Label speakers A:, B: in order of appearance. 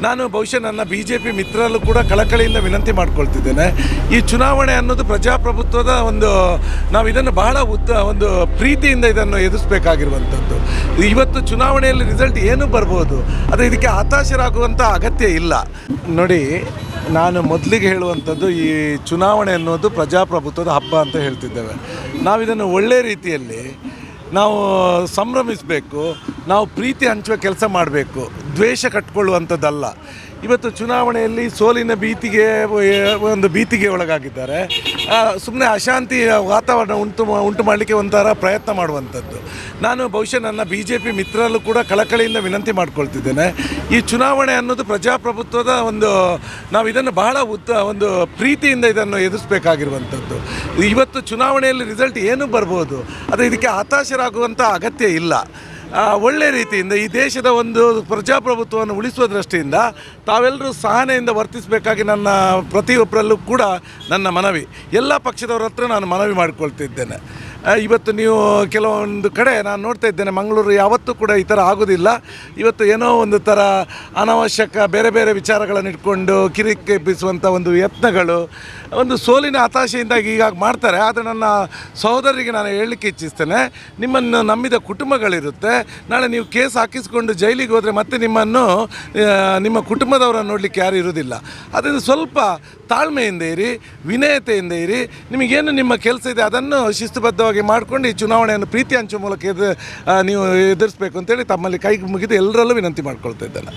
A: ನಾನು ಬಹುಶಃ ನನ್ನ BJP ಮಿತ್ರರಲ್ಲೂ ಕೂಡ ಕಳಕಳಿಯಿಂದ ವಿನಂತಿ ಮಾಡ್ಕೊಳ್ತಿದ್ದೇನೆ. ಈ ಚುನಾವಣೆ ಅನ್ನೋದು ಪ್ರಜಾಪ್ರಭುತ್ವದ ನಾವು ಇದನ್ನು ಬಹಳ ಒಂದು ಪ್ರೀತಿಯಿಂದ ಇದನ್ನು ಎದುರಿಸಬೇಕಾಗಿರುವಂಥದ್ದು. ಇವತ್ತು ಚುನಾವಣೆಯಲ್ಲಿ ರಿಸಲ್ಟ್ ಏನೂ ಬರ್ಬೋದು, ಆದರೆ ಇದಕ್ಕೆ ಹತಾಶರಾಗುವಂಥ ಅಗತ್ಯ ಇಲ್ಲ. ನೋಡಿ, ನಾನು ಮೊದಲಿಗೆ ಹೇಳುವಂಥದ್ದು, ಈ ಚುನಾವಣೆ ಅನ್ನೋದು ಪ್ರಜಾಪ್ರಭುತ್ವದ ಹಬ್ಬ ಅಂತ ಹೇಳ್ತಿದ್ದೇವೆ. ನಾವಿದನ್ನು ಒಳ್ಳೆಯ ರೀತಿಯಲ್ಲಿ ನಾವು ಸಂಭ್ರಮಿಸಬೇಕು, ನಾವು ಪ್ರೀತಿ ಹಂಚುವ ಕೆಲಸ ಮಾಡಬೇಕು, ದ್ವೇಷ ಕಟ್ಕೊಳ್ಳುವಂಥದ್ದಲ್ಲ. ಇವತ್ತು ಚುನಾವಣೆಯಲ್ಲಿ ಸೋಲಿನ ಭೀತಿಗೆ ಒಳಗಾಗಿದ್ದಾರೆ. ಸುಮ್ಮನೆ ಅಶಾಂತಿ ವಾತಾವರಣ ಉಂಟು ಮಾಡಲಿಕ್ಕೆ ಒಂಥರ ಪ್ರಯತ್ನ ಮಾಡುವಂಥದ್ದು. ನಾನು ಬಹುಶಃ ನನ್ನ BJP ಮಿತ್ರರಲ್ಲೂ ಕೂಡ ಕಳಕಳಿಯಿಂದ ವಿನಂತಿ ಮಾಡ್ಕೊಳ್ತಿದ್ದೇನೆ. ಈ ಚುನಾವಣೆ ಅನ್ನೋದು ಪ್ರಜಾಪ್ರಭುತ್ವದ ನಾವು ಇದನ್ನು ಬಹಳ ಒಂದು ಪ್ರೀತಿಯಿಂದ ಇದನ್ನು ಎದುರಿಸಬೇಕಾಗಿರುವಂಥದ್ದು. ಇವತ್ತು ಚುನಾವಣೆಯಲ್ಲಿ ರಿಸಲ್ಟ್ ಏನೂ ಬರ್ಬೋದು, ಆದರೆ ಇದಕ್ಕೆ ಹತಾಶರಾಗುವಂಥ ಅಗತ್ಯ ಇಲ್ಲ. ಒಳ್ಳೆಯ ರೀತಿಯಿಂದ ಈ ದೇಶದ ಪ್ರಜಾಪ್ರಭುತ್ವವನ್ನು ಉಳಿಸುವ ದೃಷ್ಟಿಯಿಂದ ತಾವೆಲ್ಲರೂ ಸಹನೆಯಿಂದ ವರ್ತಿಸಬೇಕಾಗಿ ನನ್ನ ಪ್ರತಿಯೊಬ್ಬರಲ್ಲೂ ಕೂಡ ನನ್ನ ಮನವಿ. ಎಲ್ಲ ಪಕ್ಷದವರ ಹತ್ರ ನಾನು ಮನವಿ ಮಾಡಿಕೊಳ್ತಿದ್ದೇನೆ. ಇವತ್ತು ನೀವು ಕೆಲವೊಂದು ಕಡೆ ನಾನು ನೋಡ್ತಾ ಇದ್ದೇನೆ, ಮಂಗಳೂರು ಯಾವತ್ತೂ ಕೂಡ ಈ ಥರ ಆಗೋದಿಲ್ಲ. ಇವತ್ತು ಏನೋ ಒಂದು ಥರ ಅನಾವಶ್ಯಕ ಬೇರೆ ಬೇರೆ ವಿಚಾರಗಳನ್ನು ಇಟ್ಕೊಂಡು ಕಿರಿಕೆಬ್ಬಿಸುವಂಥ ಯತ್ನಗಳು, ಸೋಲಿನ ಹತಾಶೆಯಿಂದಾಗಿ ಈಗ ಮಾಡ್ತಾರೆ. ಆದರೆ ನನ್ನ ಸಹೋದರರಿಗೆ ನಾನು ಹೇಳಲಿಕ್ಕೆ ಇಚ್ಛಿಸ್ತೇನೆ, ನಿಮ್ಮನ್ನು ನಂಬಿದ ಕುಟುಂಬಗಳಿರುತ್ತೆ. ನಾಳೆ ನೀವು ಕೇಸ್ ಹಾಕಿಸ್ಕೊಂಡು ಜೈಲಿಗೆ ಹೋದರೆ ಮತ್ತೆ ನಿಮ್ಮ ಕುಟುಂಬದವರನ್ನು ನೋಡಲಿಕ್ಕೆ ಯಾರು ಇರೋದಿಲ್ಲ. ಅದರಿಂದ ಸ್ವಲ್ಪ ತಾಳ್ಮೆಯಿಂದ ಇರಿ, ವಿನಯತೆಯಿಂದ ಇರಿ. ನಿಮಗೇನು ನಿಮ್ಮ ಕೆಲಸ ಇದೆ ಅದನ್ನು ಶಿಸ್ತುಬದ್ಧವಾಗಿ ಮಾಡಿಕೊಂಡು ಈ ಚುನಾವಣೆಯನ್ನು ಪ್ರೀತಿ ಹಂಚುವ ಮೂಲಕ ನೀವು ಎದುರಿಸಬೇಕು ಅಂತೇಳಿ ತಮ್ಮಲ್ಲಿ ಕೈ ಮುಗಿದು ಎಲ್ಲರಲ್ಲೂ ವಿನಂತಿ ಮಾಡ್ಕೊಳ್ತಾ ಇದ್ದೇನೆ.